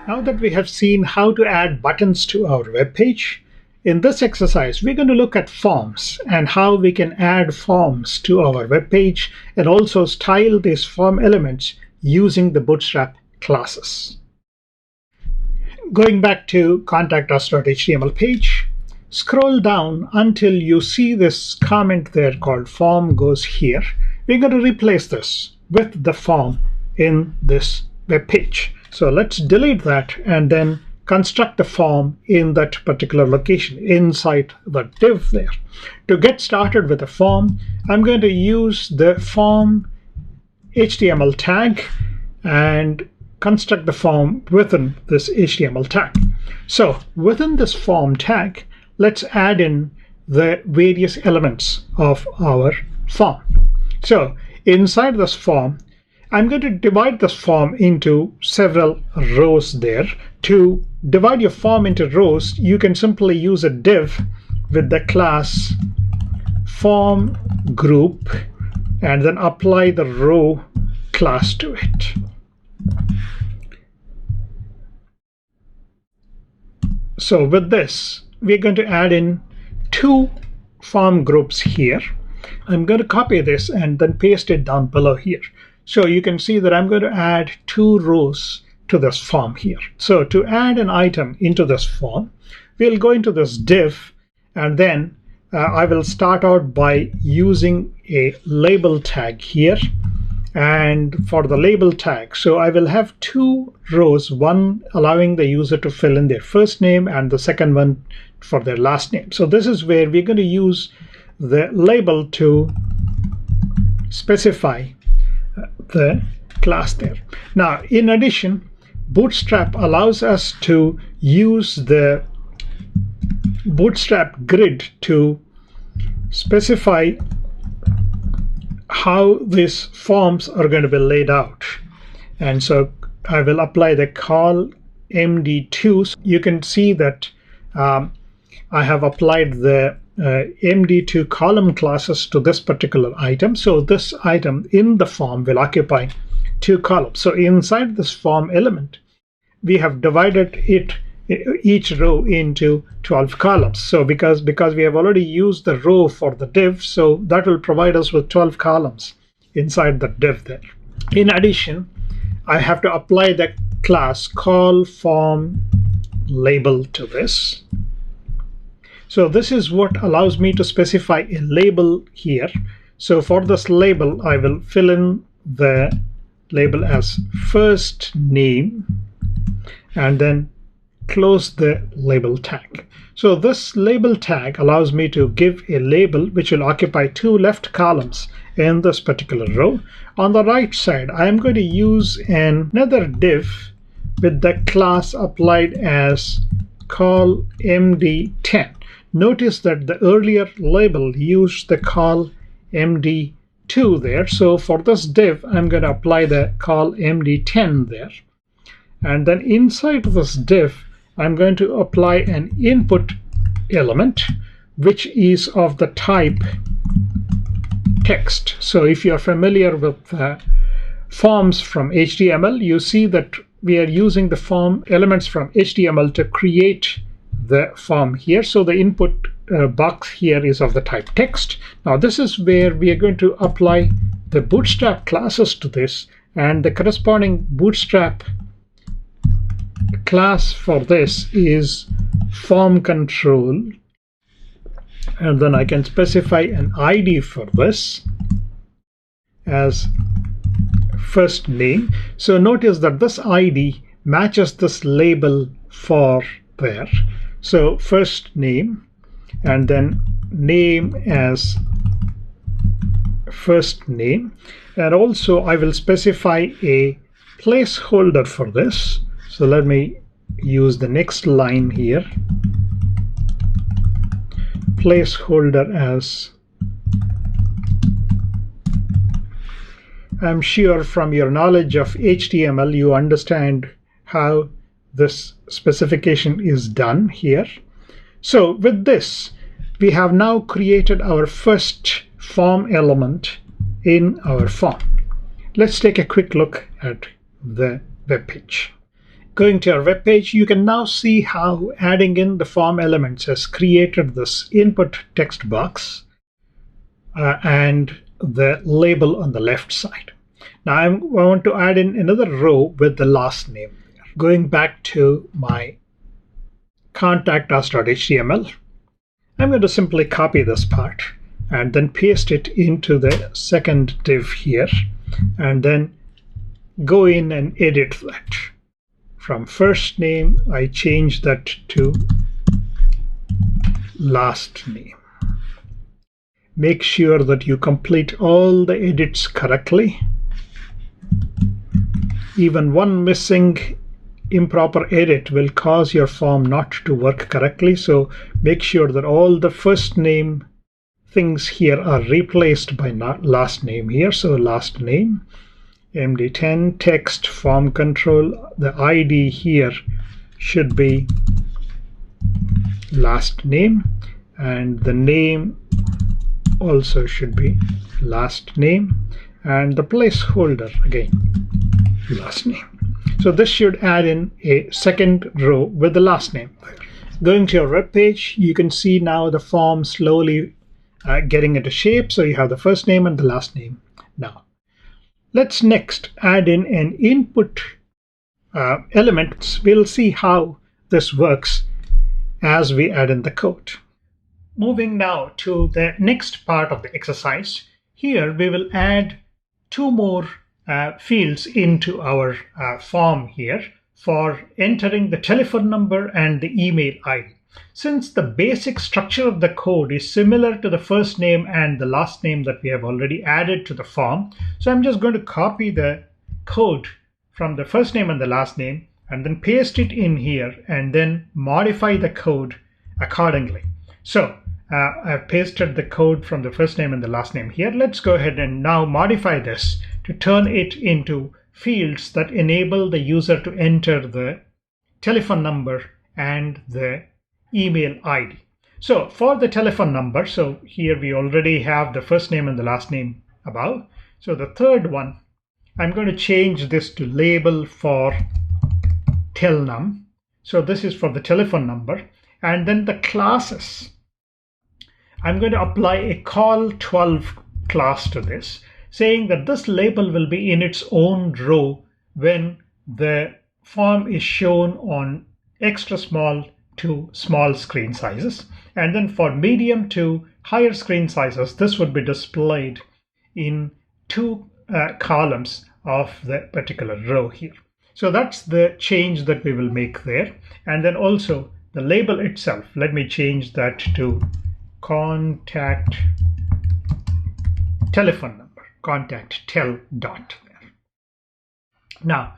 Now that we have seen how to add buttons to our web page, in this exercise we're going to look at forms and how we can add forms to our web page and also style these form elements using the Bootstrap classes. Going back to contact.us.html page, scroll down until you see this comment there called form goes here. We're going to replace this with the form in this web page. So let's delete that and then construct the form in that particular location inside the div there. To get started with the form, I'm going to use the form HTML tag and construct the form within this HTML tag. So within this form tag, let's add in the various elements of our form. So inside this form, I'm going to divide this form into several rows there. To divide your form into rows, you can simply use a div with the class form group and then apply the row class to it. So with this, we're going to add in two form groups here. I'm going to copy this and then paste it down below here. So you can see that I'm going to add two rows to this form here. So to add an item into this form, we'll go into this div and then I will start out by using a label tag here. And for the label tag, so I will have two rows, one allowing the user to fill in their first name and the second one for their last name. So this is where we're going to use the label to specify the class there. Now, in addition, Bootstrap allows us to use the Bootstrap grid to specify how these forms are going to be laid out. And so I will apply the call MD2. So you can see that I have applied the MD2 column classes to this particular item. So this item in the form will occupy two columns. So inside this form element, we have divided it each row into 12 columns. So because we have already used the row for the div, so that will provide us with 12 columns inside the div there. In addition, I have to apply the class call form label to this. So this is what allows me to specify a label here. So for this label, I will fill in the label as first name and then close the label tag. So this label tag allows me to give a label which will occupy two left columns in this particular row. On the right side, I am going to use another div with the class applied as call MD10. Notice that the earlier label used the call MD2 there. So for this div, I'm going to apply the call MD10 there. And then inside this div, I'm going to apply an input element, which is of the type text. So if you're familiar with forms from HTML, you see that we are using the form elements from HTML to create the form here. So the input box here is of the type text. Now this is where we are going to apply the Bootstrap classes to this, and the corresponding Bootstrap class for this is form control, and then I can specify an ID for this as first name. So notice that this ID matches this label for there. So first name and then name as first name, and also I will specify a placeholder for this. So let me use the next line here. Placeholder as, I'm sure from your knowledge of HTML, you understand how this specification is done here. So with this, we have now created our first form element in our form. Let's take a quick look at the web page. Going to our web page, you can now see how adding in the form elements has created this input text box and the label on the left side. Now I want to add in another row with the last name. Going back to my contact us.html, I'm going to simply copy this part and then paste it into the second div here, and then go in and edit that. From first name, I change that to last name. Make sure that you complete all the edits correctly. Even one missing improper edit will cause your form not to work correctly, so make sure that all the first name things here are replaced by last name here. So last name, MD10, text, form control, the ID here should be last name, and the name also should be last name, and the placeholder again last name. So this should add in a second row with the last name. Going to your web page, you can see now the form slowly getting into shape. So you have the first name and the last name. Now let's next add in an input element. We'll see how this works as we add in the code. Moving now to the next part of the exercise. Here we will add two more fields into our form here for entering the telephone number and the email ID. Since the basic structure of the code is similar to the first name and the last name that we have already added to the form, so I'm just going to copy the code from the first name and the last name and then paste it in here and then modify the code accordingly. So I've pasted the code from the first name and the last name here. Let's go ahead and now modify this to turn it into fields that enable the user to enter the telephone number and the email ID. So for the telephone number, so here we already have the first name and the last name above. So the third one, I'm going to change this to label for telnum. So this is for the telephone number. And then the classes, I'm going to apply a call12 class to this, saying that this label will be in its own row when the form is shown on extra small to small screen sizes. And then for medium to higher screen sizes, this would be displayed in two columns of the particular row here. So that's the change that we will make there. And then also the label itself, let me change that to contact telephone number, contact tel dot there. Now,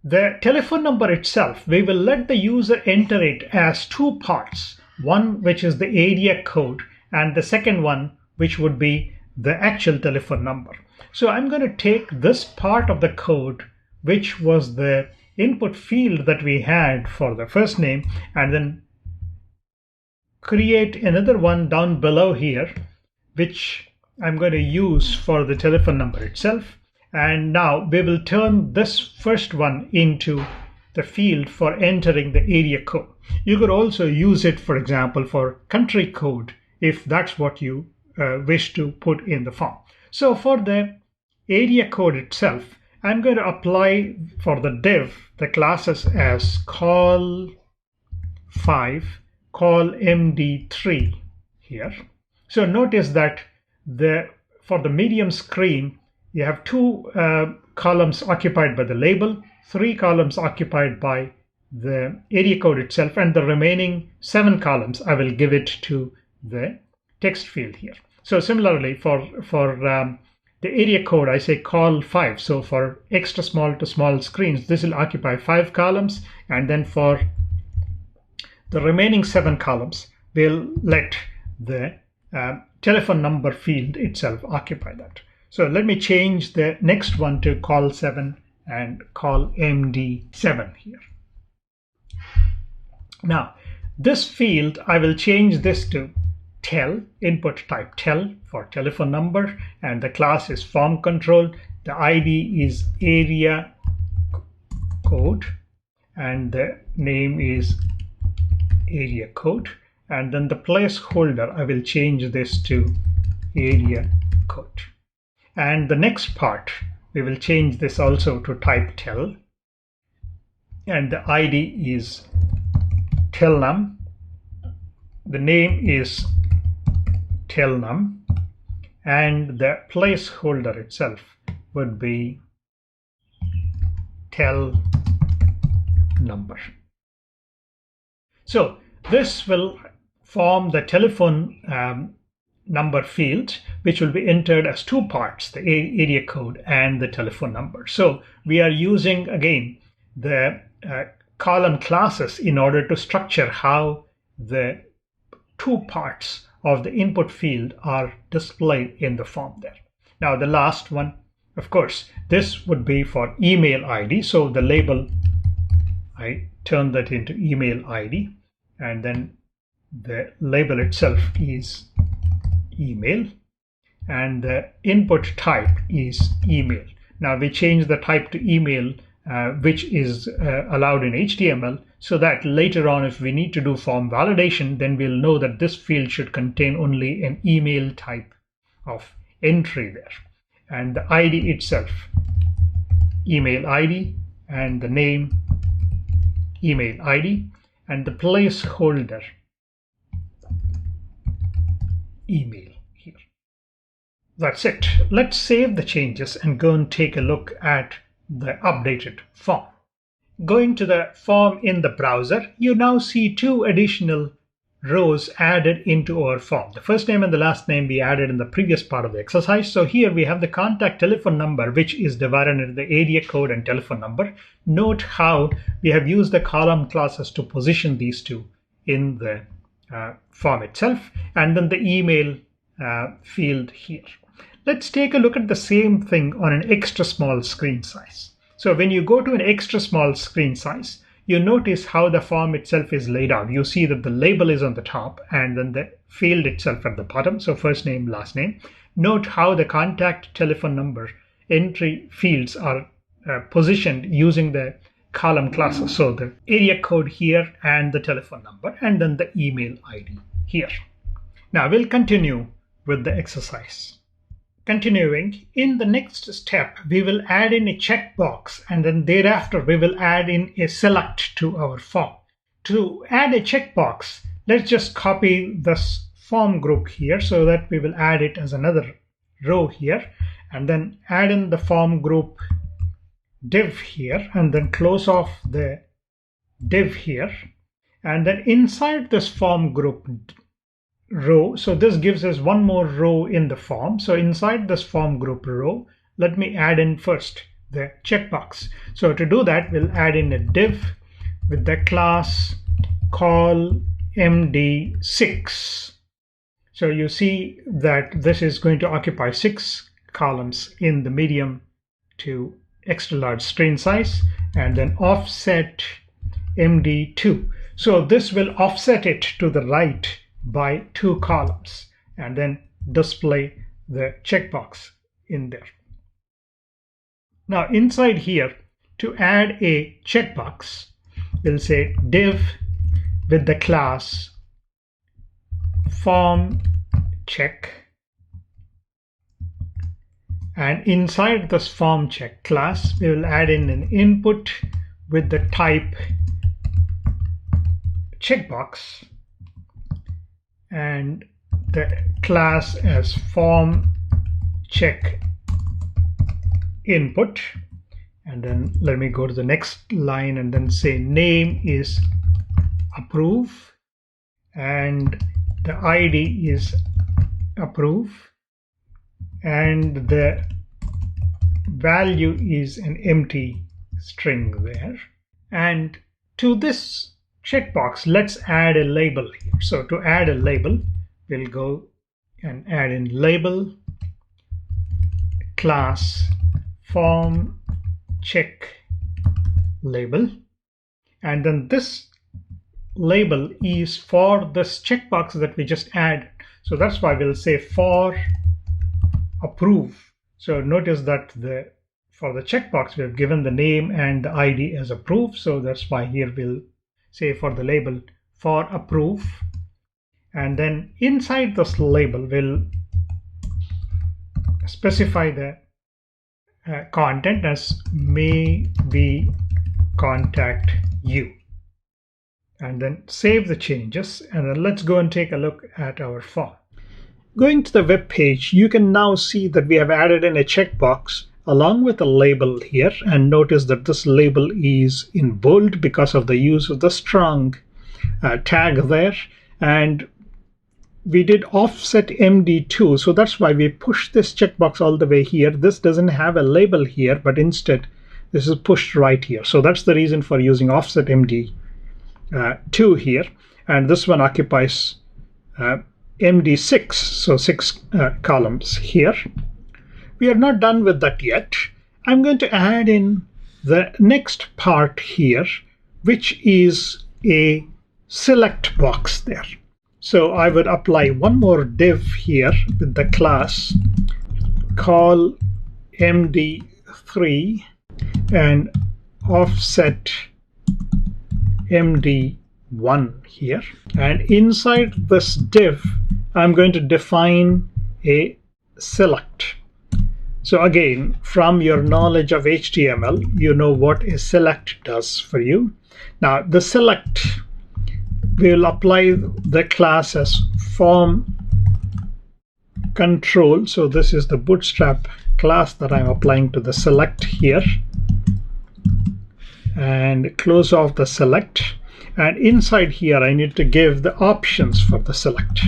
the telephone number itself, we will let the user enter it as two parts, one which is the area code and the second one which would be the actual telephone number. So I'm going to take this part of the code, which was the input field that we had for the first name, and then create another one down below here, which I'm going to use for the telephone number itself. And now we will turn this first one into the field for entering the area code. You could also use it, for example, for country code if that's what you wish to put in the form. So for the area code itself, I'm going to apply for the div the classes as call5, call md3 here. So notice that for the medium screen, you have two columns occupied by the label, 3 columns occupied by the area code itself, and the remaining 7 columns I will give it to the text field here. So similarly for the area code, I say call5. So for extra small to small screens, this will occupy 5 columns, and then for the remaining 7 columns, we'll let the telephone number field itself occupy that. So let me change the next one to call7 and call md7 here. Now, this field, I will change this to tel, input type tel for telephone number, and the class is form control. The ID is area code, and the name is area code, and then the placeholder, I will change this to area code. And the next part, we will change this also to type tel, and the ID is telnum, the name is telnum, and the placeholder itself would be tel number. So this will form the telephone number field, which will be entered as two parts, the area code and the telephone number. So we are using again the column classes in order to structure how the two parts of the input field are displayed in the form there. Now the last one, of course, this would be for email ID. So the label, I turn that into email ID, and then the label itself is email, and the input type is email. Now we change the type to email, which is allowed in HTML, so that later on if we need to do form validation, then we'll know that this field should contain only an email type of entry there. And the ID itself, email ID, and the name, email ID, and the placeholder, email here. That's it. Let's save the changes and go and take a look at the updated form. Going to the form in the browser, you now see two additional rows added into our form. The first name and the last name we added in the previous part of the exercise. So here we have the contact telephone number, which is divided into the area code and telephone number. Note how we have used the column classes to position these two in the form itself, and then the email field here. Let's take a look at the same thing on an extra small screen size. So when you go to an extra small screen size, you notice how the form itself is laid out. You see that the label is on the top and then the field itself at the bottom. So first name, last name. Note how the contact telephone number entry fields are positioned using the column classes. So the area code here and the telephone number, and then the email ID here. Now we'll continue with the exercise. Continuing, in the next step, we will add in a checkbox, and then thereafter we will add in a select to our form. To add a checkbox, let's just copy this form group here so that we will add it as another row here, and then add in the form group div here, and then close off the div here, and then inside this form group row, so this gives us one more row in the form. So inside this form group row, let me add in first the checkbox. So to do that, we'll add in a div with the class call MD6. So you see that this is going to occupy 6 columns in the medium to extra large screen size, and then offset MD2. So this will offset it to the right by 2 columns, and then display the checkbox in there. Now inside here, to add a checkbox, we'll say div with the class form check, and inside this form check class, we will add in an input with the type checkbox, and the class as form check input. And then let me go to the next line and then say name is approve, and the ID is approve, and the value is an empty string there. And to this checkbox, let's add a label here. So to add a label, we'll go and add in label class form check label, and then this label is for this checkbox that we just added. So that's why we'll say for approve. So notice that the For the checkbox, we have given the name and the ID as approved. So that's why here we'll say for the label for approve. And then inside this label, we'll specify the content as may we contact you. And then save the changes. And then let's go and take a look at our form. Going to the web page, you can now see that we have added in a checkbox along with a label here, and notice that this label is in bold because of the use of the strong tag there, and we did offset MD2, so that's why we pushed this checkbox all the way here. This doesn't have a label here, but instead this is pushed right here. So that's the reason for using offset MD2 here, and this one occupies MD6, so 6 columns here. We are not done with that yet. I'm going to add in the next part here, which is a select box there. So I would apply one more div here with the class call MD3 and offset MD1 here. And inside this div, I'm going to define a select. So again, from your knowledge of HTML, you know what a select does for you. Now the select, we'll apply the class as form control. So this is the Bootstrap class that I'm applying to the select here. And close off the select. And inside here, I need to give the options for the select.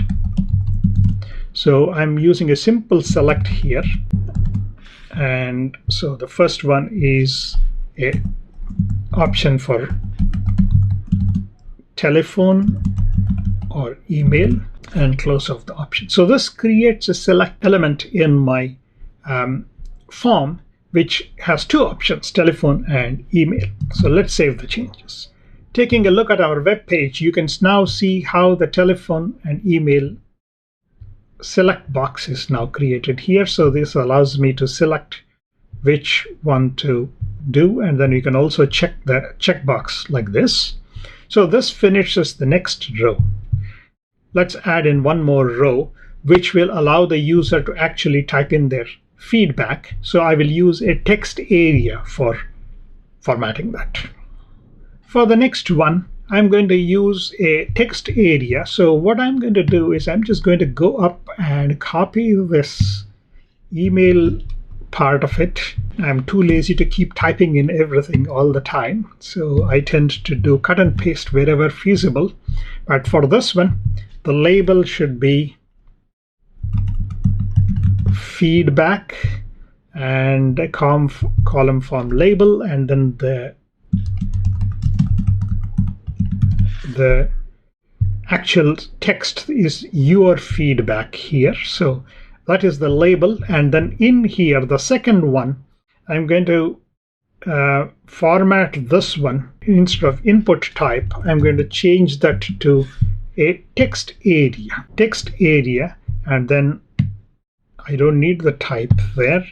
So I'm using a simple select here. And so the first one is a option for telephone or email, and close off the option. So this creates a select element in my form, which has two options, telephone and email. So let's save the changes. Taking a look at our web page, you can now see how the telephone and email select box is now created here. So this allows me to select which one to do, and then you can also check the checkbox like this. So this finishes the next row. Let's add in one more row, which will allow the user to actually type in their feedback. So I will use a text area for formatting that. For the next one, I'm going to use a text area. So what I'm going to do is I'm just going to go up and copy this email part of it. I'm too lazy to keep typing in everything all the time, so I tend to do cut and paste wherever feasible. But for this one, the label should be feedback and a column form label, and then the actual text is your feedback here. So that is the label. And then in here, the second one, I'm going to format this one. Instead of input type, I'm going to change that to a text area, and then I don't need the type there.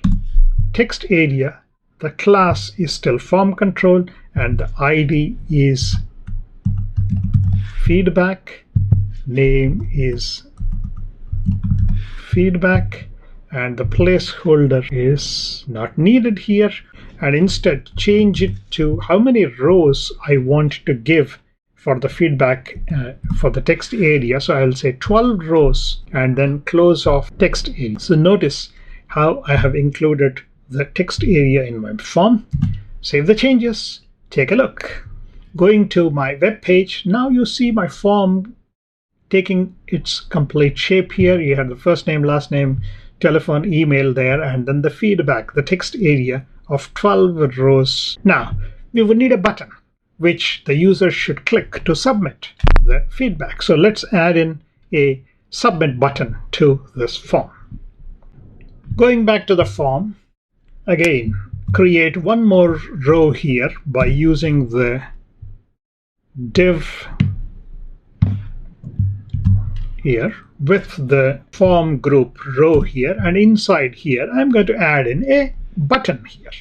Text area, the class is still form control, and the ID is feedback, name is feedback, and the placeholder is not needed here, and instead change it to how many rows I want to give for the feedback for the text area. So I'll say 12 rows and then close off text area. So notice how I have included the text area in my form. Save the changes, take a look. Going to my web page, now you see my form taking its complete shape here. You have the first name, last name, telephone, email there, and then the feedback, the text area of 12 rows. Now, we would need a button which the user should click to submit the feedback. So let's add in a submit button to this form. Going back to the form, again, create one more row here by using the div here with the form group row here, and inside here I'm going to add in a button here.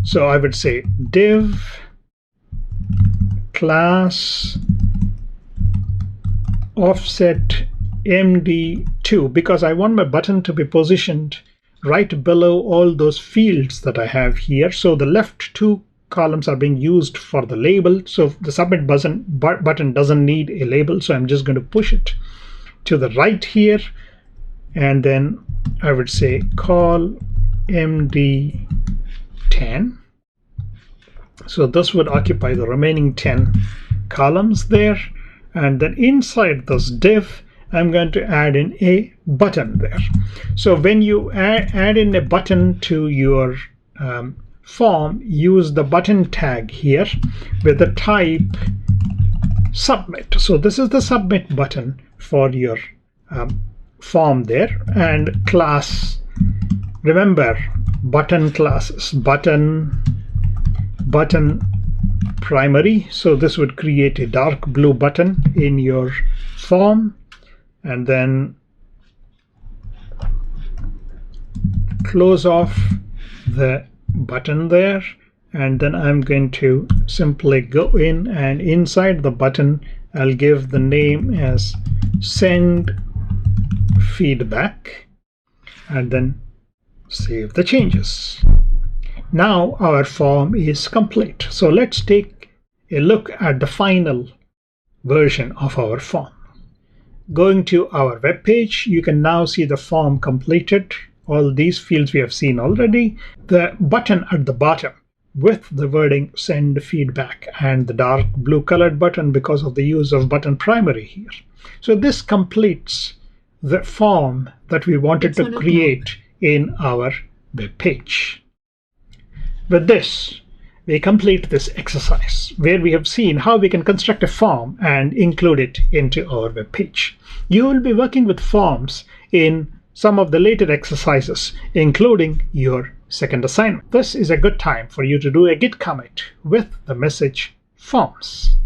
So I would say div class offset MD2, because I want my button to be positioned right below all those fields that I have here. So the left two columns are being used for the label. So the submit button doesn't need a label. So I'm just going to push it to the right here. And then I would say call MD10. So this would occupy the remaining 10 columns there. And then inside this div, I'm going to add in a button there. So when you add in a button to your form, use the button tag here with the type submit. So this is the submit button for your form there. And class, remember button classes, button primary. So this would create a dark blue button in your form, and then close off the button there. And then I'm going to simply go in, and inside the button I'll give the name as send feedback, and then save the changes. Now our form is complete. So let's take a look at the final version of our form. Going to our web page, you can now see the form completed. All these fields we have seen already. The button at the bottom with the wording send feedback, and the dark blue colored button because of the use of button primary here. So this completes the form that we wanted to create in our web page. With this, we complete this exercise where we have seen how we can construct a form and include it into our web page. You will be working with forms in some of the later exercises, including your second assignment. This is a good time for you to do a git commit with the message forms.